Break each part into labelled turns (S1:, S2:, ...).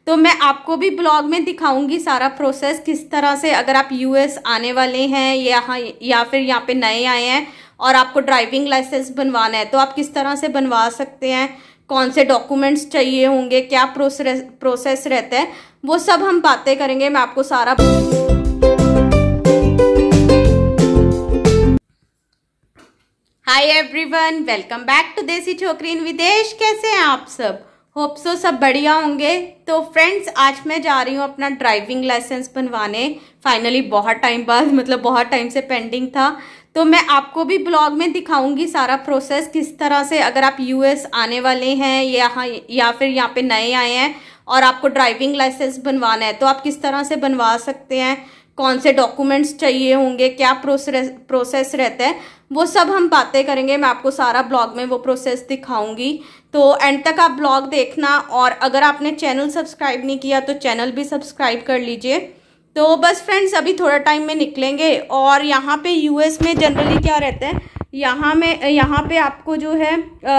S1: तो मैं आपको भी ब्लॉग में दिखाऊंगी सारा प्रोसेस किस तरह से, अगर आप यूएस आने वाले हैं या फिर यहाँ पे नए आए हैं और आपको ड्राइविंग लाइसेंस बनवाना है तो आप किस तरह से बनवा सकते हैं, कौन से डॉक्यूमेंट्स चाहिए होंगे, क्या प्रोसेस रहता है, वो सब हम बातें करेंगे। मैं आपको सारा hi everyone, welcome back to Desi Chhokri इन विदेश। कैसे हैं आप सब? होप सो सब बढ़िया होंगे। तो फ्रेंड्स, आज मैं जा रही हूँ अपना ड्राइविंग लाइसेंस बनवाने। फाइनली बहुत टाइम बाद, मतलब बहुत टाइम से पेंडिंग था। तो मैं आपको भी ब्लॉग में दिखाऊंगी सारा प्रोसेस किस तरह से, अगर आप यूएस आने वाले हैं या फिर यहाँ पे नए आए हैं और आपको ड्राइविंग लाइसेंस बनवाना है तो आप किस तरह से बनवा सकते हैं, कौन से डॉक्यूमेंट्स चाहिए होंगे, क्या प्रोसेस रहता है, वो सब हम बातें करेंगे। मैं आपको सारा ब्लॉग में वो प्रोसेस दिखाऊंगी, तो एंड तक आप ब्लॉग देखना। और अगर आपने चैनल सब्सक्राइब नहीं किया तो चैनल भी सब्सक्राइब कर लीजिए। तो बस फ्रेंड्स, अभी थोड़ा टाइम में निकलेंगे। और यहाँ पे यूएस में जनरली क्या रहता है, यहाँ पे आपको जो है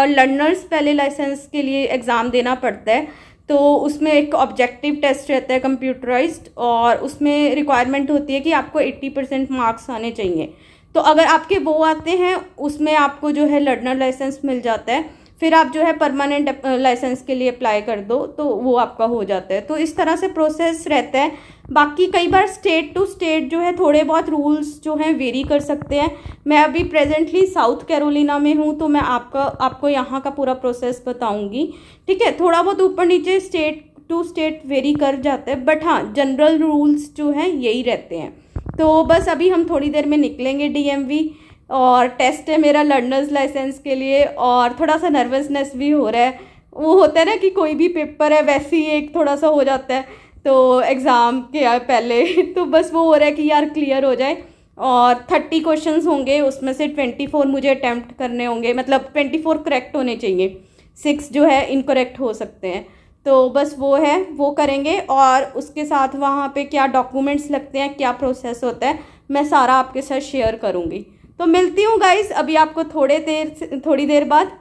S1: लर्नर्स पहले लाइसेंस के लिए एग्ज़ाम देना पड़ता है। तो उसमें एक ऑब्जेक्टिव टेस्ट रहता है कंप्यूटराइज्ड, और उसमें रिक्वायरमेंट होती है कि आपको 80% मार्क्स आने चाहिए। तो अगर आपके वो आते हैं उसमें आपको जो है लर्नर लाइसेंस मिल जाता है। फिर आप जो है परमानेंट लाइसेंस के लिए अप्लाई कर दो तो वो आपका हो जाता है। तो इस तरह से प्रोसेस रहता है। बाकी कई बार स्टेट टू स्टेट जो है थोड़े बहुत रूल्स जो हैं वेरी कर सकते हैं। मैं अभी प्रेजेंटली साउथ कैरोलिना में हूँ, तो मैं आपको यहाँ का पूरा प्रोसेस बताऊँगी। ठीक है, थोड़ा बहुत ऊपर नीचे स्टेट टू स्टेट वेरी कर जाता है, बट हाँ जनरल रूल्स जो हैं यही रहते हैं। तो बस अभी हम थोड़ी देर में निकलेंगे डीएमवी, और टेस्ट है मेरा लर्नर्स लाइसेंस के लिए, और थोड़ा सा नर्वसनेस भी हो रहा है। वो होता है ना कि कोई भी पेपर है वैसे ही एक थोड़ा सा हो जाता है, तो एग्ज़ाम के पहले तो बस वो हो रहा है कि यार क्लियर हो जाए। और 30 क्वेश्चंस होंगे, उसमें से 24 मुझे अटैम्प्ट करने होंगे, मतलब 24 करेक्ट होने चाहिए, 6 जो है इनकरेक्ट हो सकते हैं। तो बस वो करेंगे। और उसके साथ वहाँ पे क्या डॉक्यूमेंट्स लगते हैं, क्या प्रोसेस होता है, मैं सारा आपके साथ शेयर करूँगी। तो मिलती हूँ गाइस अभी आपको थोड़ी देर बाद।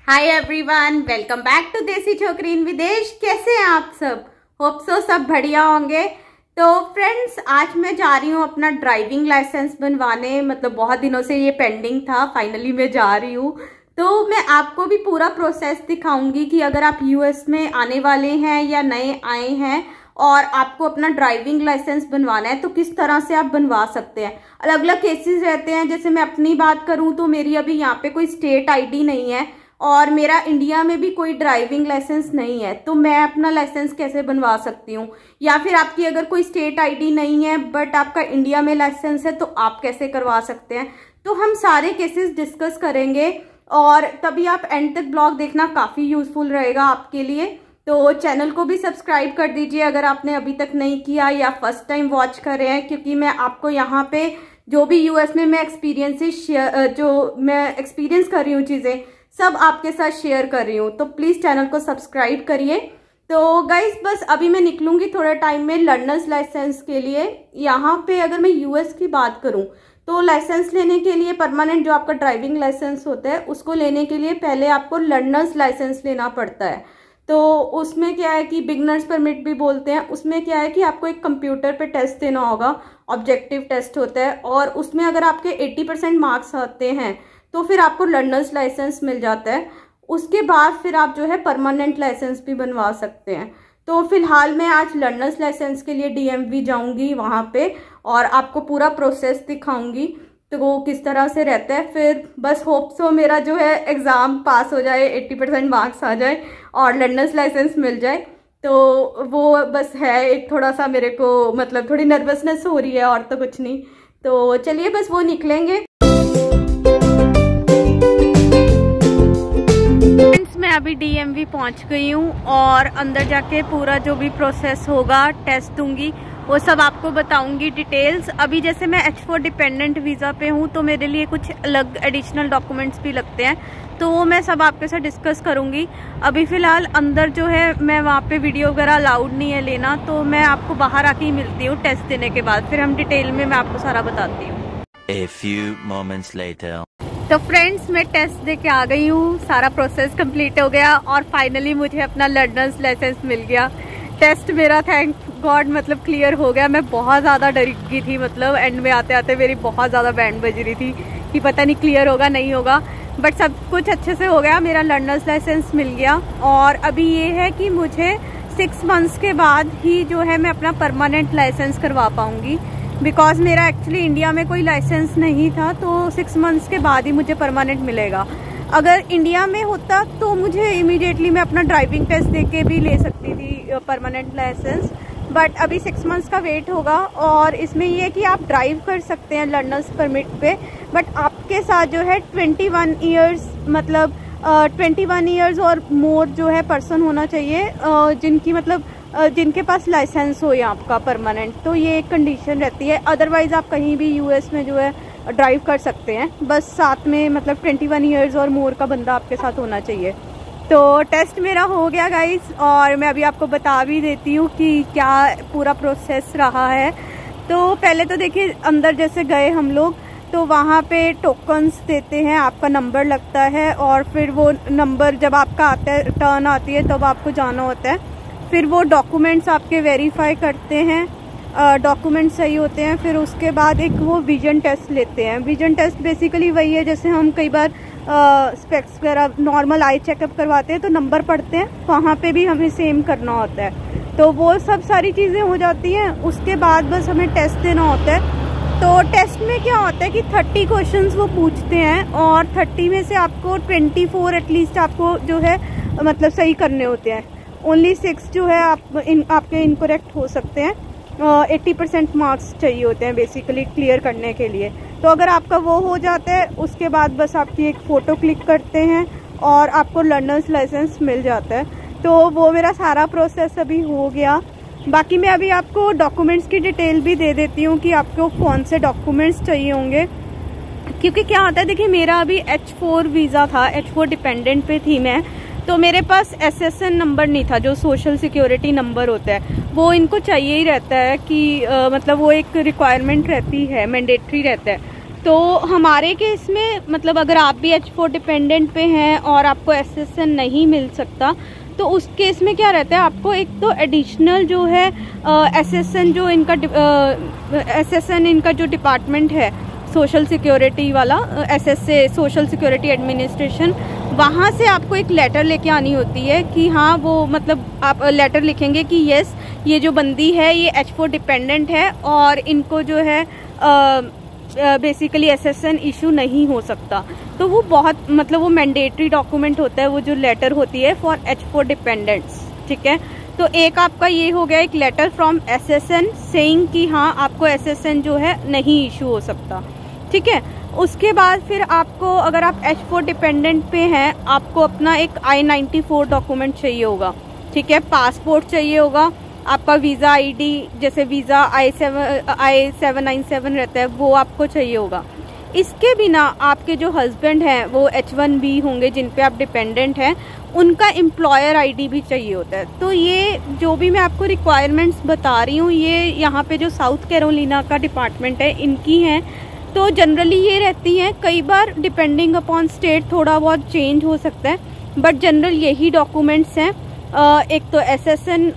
S1: Hi everyone, welcome back to Desi Chhokri इन विदेश। कैसे हैं आप सब? होप सो सब बढ़िया होंगे। तो फ्रेंड्स, आज मैं जा रही हूँ अपना ड्राइविंग लाइसेंस बनवाने। मतलब बहुत दिनों से ये पेंडिंग था, फाइनली मैं जा रही हूँ। तो मैं आपको भी पूरा प्रोसेस दिखाऊंगी कि अगर आप यूएस में आने वाले हैं या नए आए हैं और आपको अपना ड्राइविंग लाइसेंस बनवाना है तो किस तरह से आप बनवा सकते हैं। अलग अलग केसेस रहते हैं। जैसे मैं अपनी बात करूं तो मेरी अभी यहाँ पे कोई स्टेट आईडी नहीं है और मेरा इंडिया में भी कोई ड्राइविंग लाइसेंस नहीं है, तो मैं अपना लाइसेंस कैसे बनवा सकती हूँ। या फिर आपकी अगर कोई स्टेट आईडी नहीं है बट आपका इंडिया में लाइसेंस है तो आप कैसे करवा सकते हैं। तो हम सारे केसेस डिस्कस करेंगे, और तभी आप एंड तक ब्लॉग देखना, काफ़ी यूजफुल रहेगा आपके लिए। तो चैनल को भी सब्सक्राइब कर दीजिए अगर आपने अभी तक नहीं किया या फर्स्ट टाइम वॉच कर रहे हैं, क्योंकि मैं आपको यहाँ पे जो भी यूएस में मैं एक्सपीरियंस कर रही हूँ, चीज़ें सब आपके साथ शेयर कर रही हूँ। तो प्लीज़ चैनल को सब्सक्राइब करिए। तो गाइस, बस अभी मैं निकलूँगी थोड़ा टाइम में लर्नर्स लाइसेंस के लिए। यहाँ पे अगर मैं यूएस की बात करूँ तो लाइसेंस लेने के लिए, परमानेंट जो आपका ड्राइविंग लाइसेंस होता है उसको लेने के लिए पहले आपको लर्नर्स लाइसेंस लेना पड़ता है। तो उसमें क्या है कि बिगनर्स परमिट भी बोलते हैं। उसमें क्या है कि आपको एक कंप्यूटर पे टेस्ट देना होगा, ऑब्जेक्टिव टेस्ट होता है, और उसमें अगर आपके 80% मार्क्स आते हैं तो फिर आपको लर्नर्स लाइसेंस मिल जाता है। उसके बाद फिर आप जो है परमानेंट लाइसेंस भी बनवा सकते हैं। तो फिलहाल मैं आज लर्नर्स लाइसेंस के लिए डीएमवी जाऊंगी वहाँ पे, और आपको पूरा प्रोसेस दिखाऊंगी तो वो किस तरह से रहता है। फिर बस होप सो मेरा जो है एग्ज़ाम पास हो जाए, 80% मार्क्स आ जाए और लर्नर्स लाइसेंस मिल जाए। तो वो बस है, एक थोड़ा सा मेरे को मतलब थोड़ी नर्वसनेस हो रही है, और तो कुछ नहीं। तो चलिए बस वो निकलेंगे। मैं अभी डीएमवी पहुंच गई हूँ, और अंदर जाके पूरा जो भी प्रोसेस होगा, टेस्ट दूंगी, वो सब आपको बताऊंगी डिटेल्स। अभी जैसे मैं H4 डिपेंडेंट वीज़ा पे हूँ तो मेरे लिए कुछ अलग एडिशनल डॉक्यूमेंट्स भी लगते हैं, तो वो मैं सब आपके साथ डिस्कस करूंगी। अभी फ़िलहाल अंदर जो है मैं वहाँ पे वीडियो वगैरह अलाउड नहीं है लेना, तो मैं आपको बाहर आके ही मिलती हूँ टेस्ट देने के बाद। फिर हम डिटेल में मैं आपको सारा बताती हूँ।
S2: A few moments later.
S1: तो फ्रेंड्स मैं टेस्ट दे के आ गई हूँ, सारा प्रोसेस कंप्लीट हो गया और फाइनली मुझे अपना लर्नर्स लाइसेंस मिल गया। टेस्ट मेरा थैंक गॉड मतलब क्लियर हो गया। मैं बहुत ज़्यादा डरी गई थी, मतलब एंड में आते आते मेरी बहुत ज़्यादा बैंड बज रही थी कि पता नहीं क्लियर होगा नहीं होगा, बट सब कुछ अच्छे से हो गया। मेरा लर्नर्स लाइसेंस मिल गया और अभी ये है कि मुझे 6 मंथ्स के बाद ही जो है मैं अपना परमानेंट लाइसेंस करवा पाऊँगी, बिकॉज मेरा एक्चुअली इंडिया में कोई लाइसेंस नहीं था, तो 6 मंथ्स के बाद ही मुझे परमानेंट मिलेगा। अगर इंडिया में होता तो मुझे इमीडिएटली मैं अपना ड्राइविंग टेस्ट दे के भी ले सकती थी परमानेंट लाइसेंस, बट अभी 6 मंथ्स का वेट होगा। और इसमें ये है कि आप ड्राइव कर सकते हैं लर्नर्स परमिट पे, बट आपके साथ जो है 21 ईयर्स मतलब 21 ईयर्स और मोर जो है पर्सन होना चाहिए, जिनकी मतलब जिनके पास लाइसेंस हो यहाँ आपका परमानेंट, तो ये एक कंडीशन रहती है। अदरवाइज आप कहीं भी यूएस में जो है ड्राइव कर सकते हैं, बस साथ में मतलब 21 ईयर्स और मोर का बंदा आपके साथ होना चाहिए। तो टेस्ट मेरा हो गया गाइस, और मैं अभी आपको बता भी देती हूँ कि क्या पूरा प्रोसेस रहा है। तो पहले तो देखिए अंदर जैसे गए हम लोग, तो वहाँ पे टोकन्स देते हैं, आपका नंबर लगता है और फिर वो नंबर जब आपका आता है टर्न आती है तब आपको जाना होता है। फिर वो डॉक्यूमेंट्स आपके वेरीफाई करते हैं, डॉक्यूमेंट सही होते हैं। फिर उसके बाद एक वो विजन टेस्ट लेते हैं। विजन टेस्ट बेसिकली वही है जैसे हम कई बार स्पेक्स वगैरह नॉर्मल आई चेकअप करवाते हैं तो नंबर पढ़ते हैं, वहाँ पे भी हमें सेम करना होता है। तो वो सब सारी चीज़ें हो जाती हैं, उसके बाद बस हमें टेस्ट देना होता है। तो टेस्ट में क्या होता है कि 30 क्वेश्चंस वो पूछते हैं और 30 में से आपको 24 एटलीस्ट आपको जो है मतलब सही करने होते हैं। ओनली 6 जो है आपके इनकरेक्ट हो सकते हैं। 80% मार्क्स चाहिए होते हैं बेसिकली क्लियर करने के लिए। तो अगर आपका वो हो जाता है उसके बाद बस आपकी एक फ़ोटो क्लिक करते हैं और आपको लर्नर्स लाइसेंस मिल जाता है। तो वो मेरा सारा प्रोसेस अभी हो गया। बाकी मैं अभी आपको डॉक्यूमेंट्स की डिटेल भी दे देती हूँ कि आपको कौन से डॉक्यूमेंट्स चाहिए होंगे, क्योंकि क्या होता है देखिए मेरा अभी H4 वीज़ा था, H4 डिपेंडेंट पे थी मैं, तो मेरे पास SSN नंबर नहीं था जो सोशल सिक्योरिटी नंबर होता है, वो इनको चाहिए ही रहता है कि मतलब वो एक रिक्वायरमेंट रहती है, मैंडेटरी रहता है। तो हमारे केस में मतलब अगर आप भी H4 डिपेंडेंट पे हैं और आपको SSN नहीं मिल सकता तो उस केस में क्या रहता है, आपको एक तो एडिशनल जो है SSN जो इनका SSN इनका जो डिपार्टमेंट है सोशल सिक्योरिटी वाला, SSA सोशल सिक्योरिटी एडमिनिस्ट्रेशन, वहाँ से आपको एक लेटर लेके आनी होती है कि हाँ वो मतलब आप लेटर लिखेंगे कि यस ये जो बंदी है ये H4 डिपेंडेंट है और इनको जो है बेसिकली SSN इशू नहीं हो सकता। तो वो बहुत मतलब वो मैंडेटरी डॉक्यूमेंट होता है, वो जो लेटर होती है फॉर H4 डिपेंडेंट्स, ठीक है। तो एक आपका ये हो गया एक लेटर फ्रॉम SSN सेइंग कि हाँ आपको SSN जो है नहीं इशू हो सकता, ठीक है। उसके बाद फिर आपको अगर आप H4 डिपेंडेंट पे हैं आपको अपना एक I-94 डॉक्यूमेंट चाहिए होगा, ठीक है। पासपोर्ट चाहिए होगा, आपका वीज़ा ID जैसे वीज़ा I-797 रहता है वो आपको चाहिए होगा। इसके बिना आपके जो हस्बैंड हैं वो H1B होंगे जिन पे आप डिपेंडेंट हैं, उनका एम्प्लॉयर ID भी चाहिए होता है। तो ये जो भी मैं आपको रिक्वायरमेंट्स बता रही हूँ ये यहाँ पे जो साउथ कैरोलिना का डिपार्टमेंट है इनकी हैं। तो जनरली ये रहती हैं, कई बार डिपेंडिंग अपॉन स्टेट थोड़ा बहुत चेंज हो सकता है, बट जनरल यही डॉक्यूमेंट्स हैं। एक तो SSN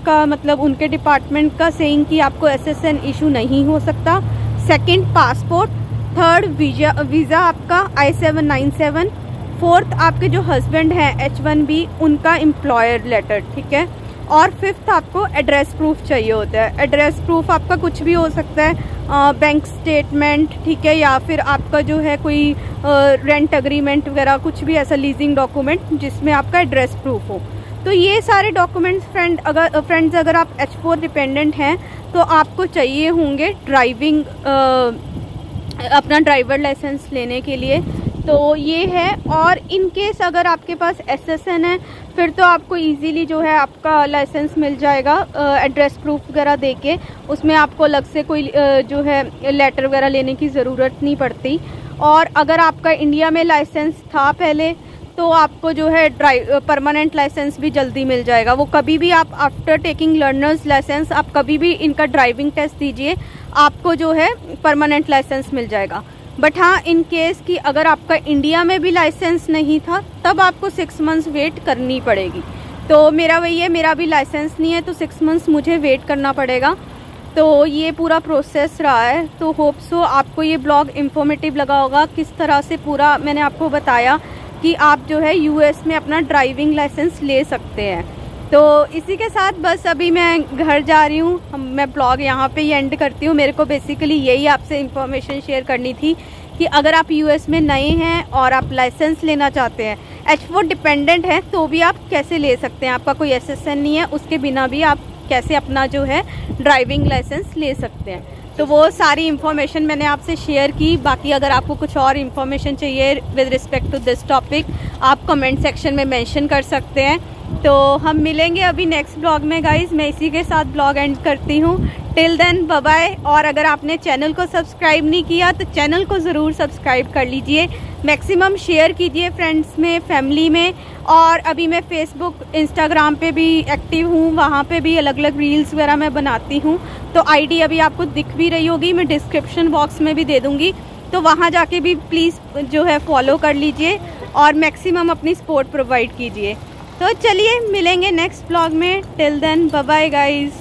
S1: का मतलब उनके डिपार्टमेंट का सेइंग कि आपको SSN इशू नहीं हो सकता, सेकंड पासपोर्ट, थर्ड वीज़ा आपका I-797, फोर्थ आपके जो हस्बैंड हैं H1B उनका एम्प्लॉयर लेटर, ठीक है। और फिफ्थ आपको एड्रेस प्रूफ चाहिए होता है। एड्रेस प्रूफ आपका कुछ भी हो सकता है, बैंक स्टेटमेंट, ठीक है, या फिर आपका जो है कोई रेंट अग्रीमेंट वगैरह कुछ भी ऐसा लीजिंग डॉक्यूमेंट जिसमें आपका एड्रेस प्रूफ हो। तो ये सारे डॉक्यूमेंट्स फ्रेंड्स अगर आप H4 डिपेंडेंट हैं तो आपको चाहिए होंगे ड्राइविंग अपना ड्राइवर लाइसेंस लेने के लिए। तो ये है, और इन केस अगर आपके पास SSN है फिर तो आपको इजीली जो है आपका लाइसेंस मिल जाएगा एड्रेस प्रूफ वगैरह देके, उसमें आपको अलग से कोई जो है लेटर वगैरह लेने की ज़रूरत नहीं पड़ती। और अगर आपका इंडिया में लाइसेंस था पहले तो आपको जो है परमानेंट लाइसेंस भी जल्दी मिल जाएगा। वो कभी भी आप आफ्टर टेकिंग लर्नर्स लाइसेंस आप कभी भी इनका ड्राइविंग टेस्ट दीजिए, आपको जो है परमानेंट लाइसेंस मिल जाएगा। बट हाँ, इन केस कि अगर आपका इंडिया में भी लाइसेंस नहीं था तब आपको 6 मंथ्स वेट करनी पड़ेगी। तो मेरा वही है, मेरा भी लाइसेंस नहीं है तो 6 मंथ्स मुझे वेट करना पड़ेगा। तो ये पूरा प्रोसेस रहा है। तो होप सो आपको ये ब्लॉग इंफॉर्मेटिव लगा होगा, किस तरह से पूरा मैंने आपको बताया कि आप जो है यूएस में अपना ड्राइविंग लाइसेंस ले सकते हैं। तो इसी के साथ बस अभी मैं घर जा रही हूँ, मैं ब्लॉग यहाँ पे ही एंड करती हूँ। मेरे को बेसिकली यही आपसे इंफॉर्मेशन शेयर करनी थी कि अगर आप यूएस में नए हैं और आप लाइसेंस लेना चाहते हैं, H4 डिपेंडेंट है तो भी आप कैसे ले सकते हैं, आपका कोई SSN नहीं है, उसके बिना भी आप कैसे अपना जो है ड्राइविंग लाइसेंस ले सकते हैं। तो वो सारी इन्फॉर्मेशन मैंने आपसे शेयर की। बाकी अगर आपको कुछ और इन्फॉर्मेशन चाहिए with respect to this topic, आप कमेंट सेक्शन में मेंशन कर सकते हैं। तो हम मिलेंगे अभी नेक्स्ट ब्लॉग में गाइज। मैं इसी के साथ ब्लॉग एंड करती हूँ। Till then bye bye. और अगर आपने चैनल को सब्सक्राइब नहीं किया तो चैनल को ज़रूर सब्सक्राइब कर लीजिए, मैक्सिमम शेयर कीजिए फ्रेंड्स में, फैमिली में। और अभी मैं फेसबुक, इंस्टाग्राम पे भी एक्टिव हूँ, वहाँ पे भी अलग अलग रील्स वगैरह मैं बनाती हूँ। तो आईडी अभी आपको दिख भी रही होगी, मैं डिस्क्रिप्शन बॉक्स में भी दे दूँगी, तो वहाँ जाके भी प्लीज़ जो है फॉलो कर लीजिए और मैक्सिमम अपनी सपोर्ट प्रोवाइड कीजिए। तो चलिए मिलेंगे नेक्स्ट ब्लॉग में। Till then bye bye guys.